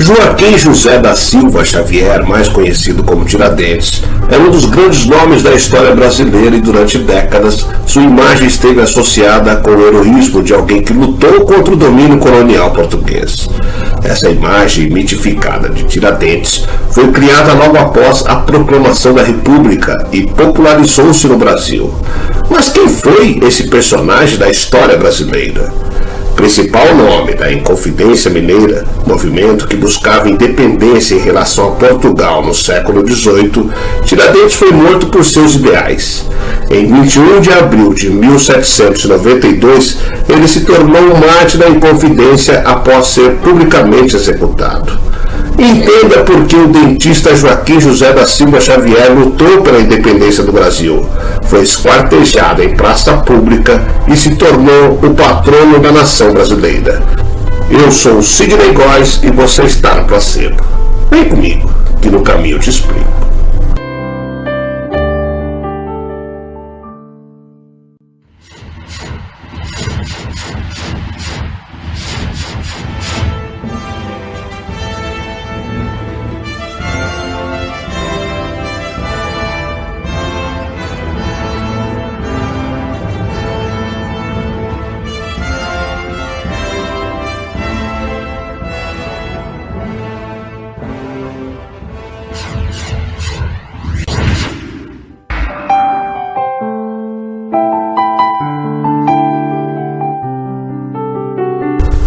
Joaquim José da Silva Xavier, mais conhecido como Tiradentes, é um dos grandes nomes da história brasileira e durante décadas sua imagem esteve associada com o heroísmo de alguém que lutou contra o domínio colonial português. Essa imagem mitificada de Tiradentes foi criada logo após a proclamação da República e popularizou-se no Brasil. Mas quem foi esse personagem da história brasileira? Principal nome da Inconfidência Mineira, movimento que buscava independência em relação a Portugal no século XVIII, Tiradentes foi morto por seus ideais. Em 21 de abril de 1792, ele se tornou um mártir da Inconfidência após ser publicamente executado. Entenda por que o dentista Joaquim José da Silva Xavier lutou pela independência do Brasil, foi esquartejado em praça pública e se tornou o patrono da nação brasileira. Eu sou o Sidney Góes e você está no Placebo. Vem comigo, que no caminho eu te explico.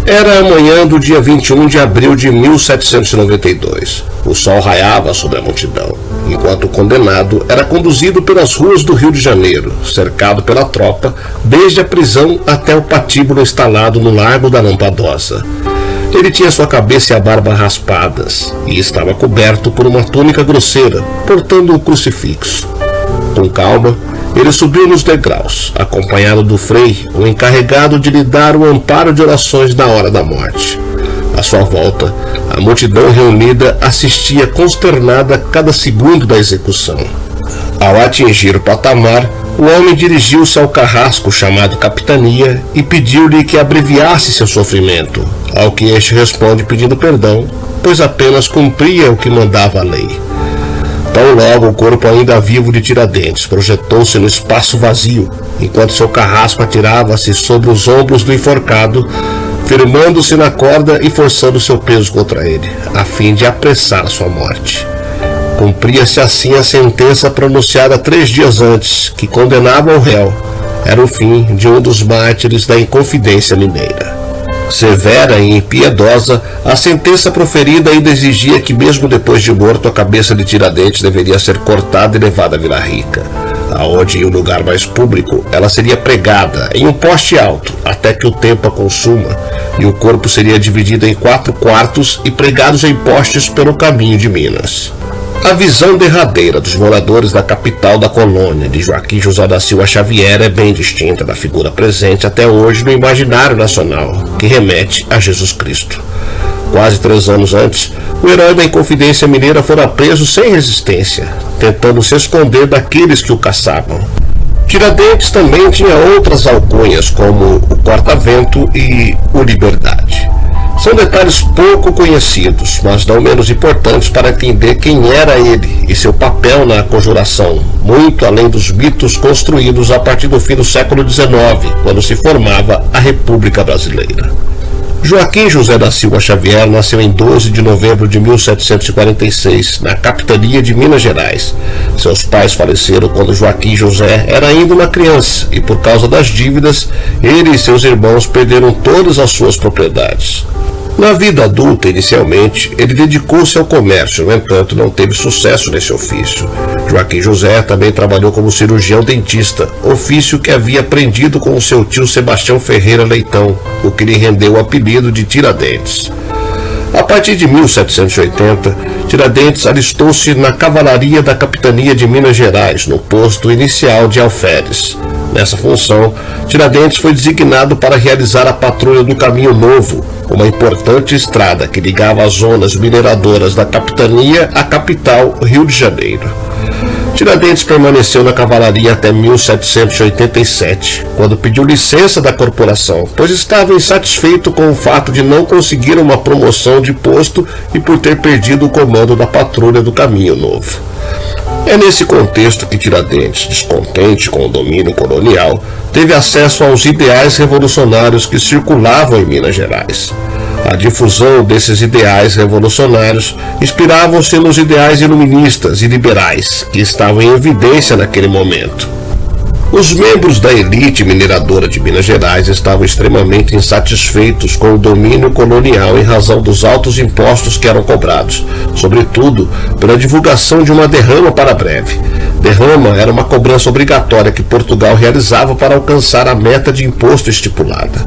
Era a manhã do dia 21 de abril de 1792. O sol raiava sobre a multidão, enquanto o condenado era conduzido pelas ruas do Rio de Janeiro, cercado pela tropa, desde a prisão até o patíbulo instalado no Largo da Lampadosa. Ele tinha sua cabeça e a barba raspadas, e estava coberto por uma túnica grosseira, portando um crucifixo. Com calma, ele subiu nos degraus, acompanhado do frei, o encarregado de lhe dar o amparo de orações na hora da morte. À sua volta, a multidão reunida assistia consternada a cada segundo da execução. Ao atingir o patamar, o homem dirigiu-se ao carrasco chamado Capitania e pediu-lhe que abreviasse seu sofrimento, ao que este responde pedindo perdão, pois apenas cumpria o que mandava a lei. Tão logo o corpo ainda vivo de Tiradentes projetou-se no espaço vazio, enquanto seu carrasco atirava-se sobre os ombros do enforcado, firmando-se na corda e forçando seu peso contra ele, a fim de apressar a sua morte. Cumpria-se assim a sentença pronunciada 3 dias antes, que condenava o réu. Era o fim de um dos mártires da Inconfidência Mineira. Severa e impiedosa, a sentença proferida ainda exigia que mesmo depois de morto a cabeça de Tiradentes deveria ser cortada e levada à Vila Rica, aonde em um lugar mais público ela seria pregada em um poste alto até que o tempo a consuma, e o corpo seria dividido em 4 quartos e pregados em postes pelo caminho de Minas. A visão derradeira dos moradores da capital da colônia de Joaquim José da Silva Xavier é bem distinta da figura presente até hoje no imaginário nacional, que remete a Jesus Cristo. Quase 3 anos antes, o herói da Inconfidência Mineira fora preso sem resistência, tentando se esconder daqueles que o caçavam. Tiradentes também tinha outras alcunhas, como o Corta-Vento e o Liberdade. São detalhes pouco conhecidos, mas não menos importantes para entender quem era ele e seu papel na conjuração, muito além dos mitos construídos a partir do fim do século XIX, quando se formava a República Brasileira. Joaquim José da Silva Xavier nasceu em 12 de novembro de 1746, na capitania de Minas Gerais. Seus pais faleceram quando Joaquim José era ainda uma criança e, por causa das dívidas, ele e seus irmãos perderam todas as suas propriedades. Na vida adulta, inicialmente, ele dedicou-se ao comércio, no entanto, não teve sucesso nesse ofício. Joaquim José também trabalhou como cirurgião dentista, ofício que havia aprendido com o seu tio Sebastião Ferreira Leitão, o que lhe rendeu o apelido de Tiradentes. A partir de 1780, Tiradentes alistou-se na cavalaria da capitania de Minas Gerais, no posto inicial de Alferes. Nessa função, Tiradentes foi designado para realizar a patrulha do Caminho Novo, uma importante estrada que ligava as zonas mineradoras da capitania à capital, Rio de Janeiro. Tiradentes permaneceu na cavalaria até 1787, quando pediu licença da corporação, pois estava insatisfeito com o fato de não conseguir uma promoção de posto e por ter perdido o comando da patrulha do Caminho Novo. É nesse contexto que Tiradentes, descontente com o domínio colonial, teve acesso aos ideais revolucionários que circulavam em Minas Gerais. A difusão desses ideais revolucionários inspiravam-se nos ideais iluministas e liberais que estavam em evidência naquele momento. Os membros da elite mineradora de Minas Gerais estavam extremamente insatisfeitos com o domínio colonial em razão dos altos impostos que eram cobrados, sobretudo pela divulgação de uma derrama para breve. Derrama era uma cobrança obrigatória que Portugal realizava para alcançar a meta de imposto estipulada.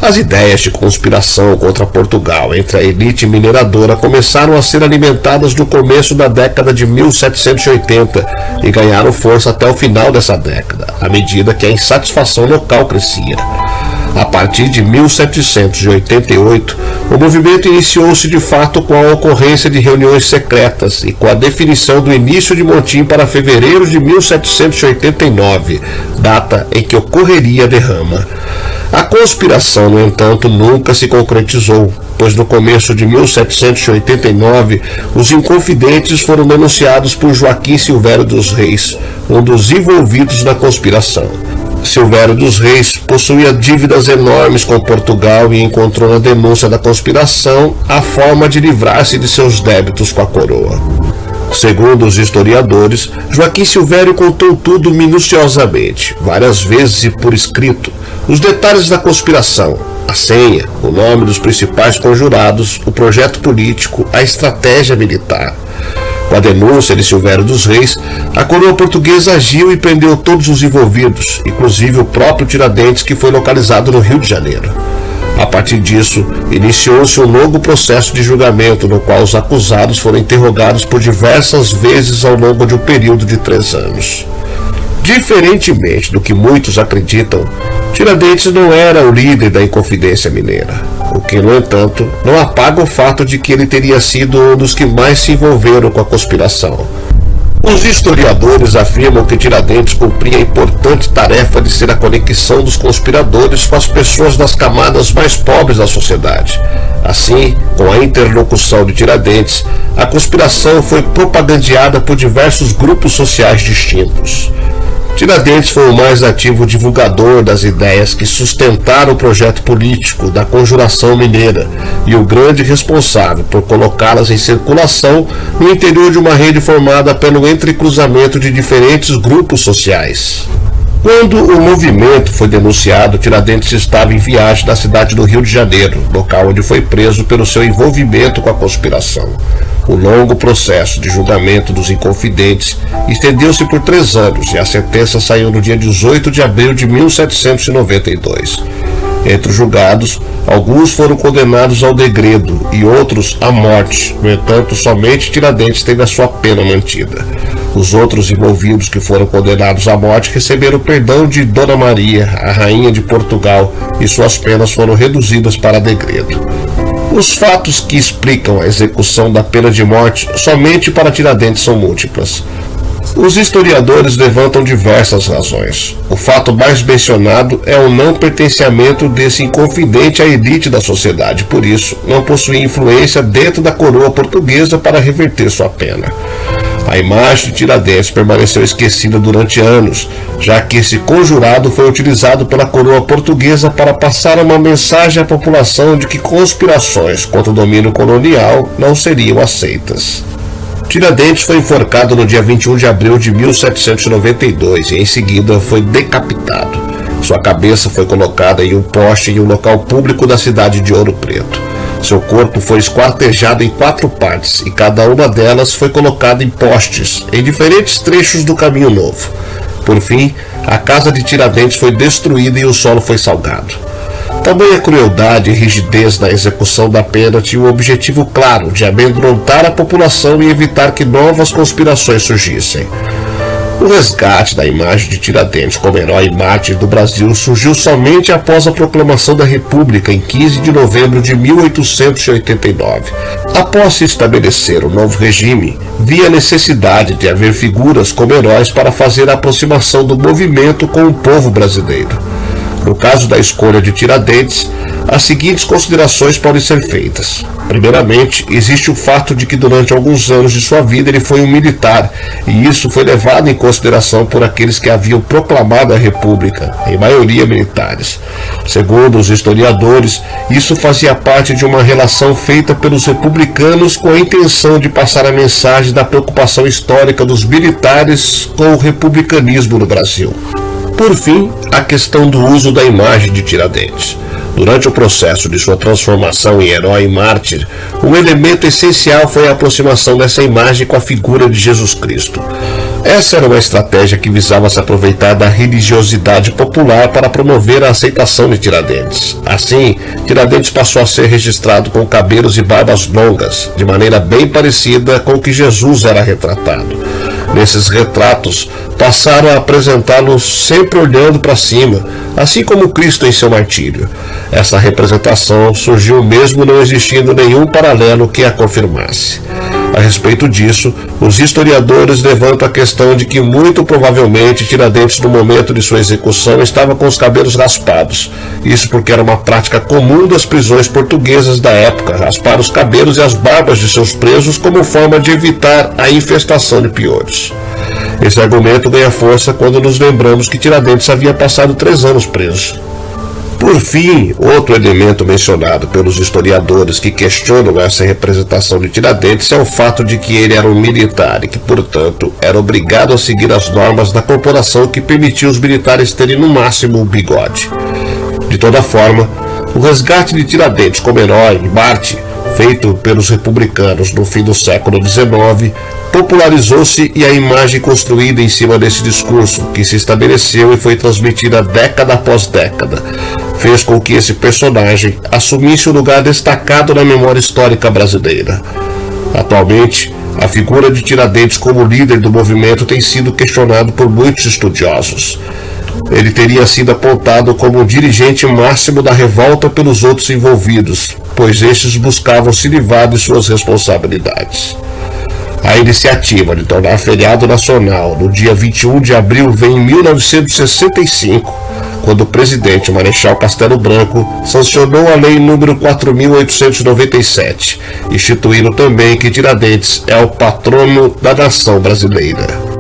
As ideias de conspiração contra Portugal entre a elite mineradora começaram a ser alimentadas no começo da década de 1780 e ganharam força até o final dessa década, à medida que a insatisfação local crescia. A partir de 1788, o movimento iniciou-se de fato com a ocorrência de reuniões secretas e com a definição do início de motim para fevereiro de 1789, data em que ocorreria a derrama. A conspiração, no entanto, nunca se concretizou, pois no começo de 1789, os inconfidentes foram denunciados por Joaquim Silvério dos Reis, um dos envolvidos na conspiração. Silvério dos Reis possuía dívidas enormes com Portugal e encontrou na denúncia da conspiração a forma de livrar-se de seus débitos com a coroa. Segundo os historiadores, Joaquim Silvério contou tudo minuciosamente, várias vezes e por escrito, os detalhes da conspiração, a senha, o nome dos principais conjurados, o projeto político, a estratégia militar. Com a denúncia de Silvério dos Reis, a coroa portuguesa agiu e prendeu todos os envolvidos, inclusive o próprio Tiradentes, que foi localizado no Rio de Janeiro. A partir disso, iniciou-se um longo processo de julgamento, no qual os acusados foram interrogados por diversas vezes ao longo de um período de 3 anos. Diferentemente do que muitos acreditam, Tiradentes não era o líder da Inconfidência Mineira, o que, no entanto, não apaga o fato de que ele teria sido um dos que mais se envolveram com a conspiração. Os historiadores afirmam que Tiradentes cumpria a importante tarefa de ser a conexão dos conspiradores com as pessoas das camadas mais pobres da sociedade. Assim, com a interlocução de Tiradentes, a conspiração foi propagandeada por diversos grupos sociais distintos. Tiradentes foi o mais ativo divulgador das ideias que sustentaram o projeto político da Conjuração Mineira e o grande responsável por colocá-las em circulação no interior de uma rede formada pelo entrecruzamento de diferentes grupos sociais. Quando o movimento foi denunciado, Tiradentes estava em viagem na cidade do Rio de Janeiro, local onde foi preso pelo seu envolvimento com a conspiração. O longo processo de julgamento dos inconfidentes estendeu-se por 3 anos e a sentença saiu no dia 18 de abril de 1792. Entre os julgados, alguns foram condenados ao degredo e outros à morte. No entanto, somente Tiradentes teve a sua pena mantida. Os outros envolvidos que foram condenados à morte receberam perdão de Dona Maria, a rainha de Portugal, e suas penas foram reduzidas para degredo. Os fatos que explicam a execução da pena de morte somente para Tiradentes são múltiplas. Os historiadores levantam diversas razões. O fato mais mencionado é o não pertencimento desse inconfidente à elite da sociedade, por isso não possuía influência dentro da coroa portuguesa para reverter sua pena. A imagem de Tiradentes permaneceu esquecida durante anos, já que esse conjurado foi utilizado pela coroa portuguesa para passar uma mensagem à população de que conspirações contra o domínio colonial não seriam aceitas. Tiradentes foi enforcado no dia 21 de abril de 1792 e em seguida foi decapitado. Sua cabeça foi colocada em um poste em um local público da cidade de Ouro Preto. Seu corpo foi esquartejado em 4 partes e cada uma delas foi colocada em postes, em diferentes trechos do Caminho Novo. Por fim, a casa de Tiradentes foi destruída e o solo foi salgado. Tamanha crueldade e rigidez na execução da pena tinha um objetivo claro de amedrontar a população e evitar que novas conspirações surgissem. O resgate da imagem de Tiradentes como herói e mártir do Brasil surgiu somente após a proclamação da República em 15 de novembro de 1889. Após se estabelecer o novo regime, via a necessidade de haver figuras como heróis para fazer a aproximação do movimento com o povo brasileiro. No caso da escolha de Tiradentes, as seguintes considerações podem ser feitas. Primeiramente, existe o fato de que durante alguns anos de sua vida ele foi um militar, e isso foi levado em consideração por aqueles que haviam proclamado a República, em maioria militares. Segundo os historiadores, isso fazia parte de uma relação feita pelos republicanos com a intenção de passar a mensagem da preocupação histórica dos militares com o republicanismo no Brasil. Por fim, a questão do uso da imagem de Tiradentes. Durante o processo de sua transformação em herói e mártir, um elemento essencial foi a aproximação dessa imagem com a figura de Jesus Cristo. Essa era uma estratégia que visava se aproveitar da religiosidade popular para promover a aceitação de Tiradentes. Assim, Tiradentes passou a ser registrado com cabelos e barbas longas, de maneira bem parecida com o que Jesus era retratado. Nesses retratos, passaram a apresentá-lo sempre olhando para cima, assim como Cristo em seu martírio. Essa representação surgiu mesmo não existindo nenhum paralelo que a confirmasse. A respeito disso, os historiadores levantam a questão de que muito provavelmente Tiradentes no momento de sua execução estava com os cabelos raspados. Isso porque era uma prática comum das prisões portuguesas da época, raspar os cabelos e as barbas de seus presos como forma de evitar a infestação de piolhos. Esse argumento ganha força quando nos lembramos que Tiradentes havia passado 3 anos preso. Por fim, outro elemento mencionado pelos historiadores que questionam essa representação de Tiradentes é o fato de que ele era um militar e que, portanto, era obrigado a seguir as normas da corporação que permitia os militares terem no máximo um bigode. De toda forma, o resgate de Tiradentes como herói e mártir, feito pelos republicanos no fim do século XIX, popularizou-se e a imagem construída em cima desse discurso, que se estabeleceu e foi transmitida década após década, fez com que esse personagem assumisse um lugar destacado na memória histórica brasileira. Atualmente, a figura de Tiradentes como líder do movimento tem sido questionado por muitos estudiosos. Ele teria sido apontado como o dirigente máximo da revolta pelos outros envolvidos, pois estes buscavam se livrar de suas responsabilidades. A iniciativa de tornar feriado nacional no dia 21 de abril vem em 1965, quando o presidente Marechal Castelo Branco sancionou a Lei nº 4.897, instituindo também que Tiradentes é o patrono da nação brasileira.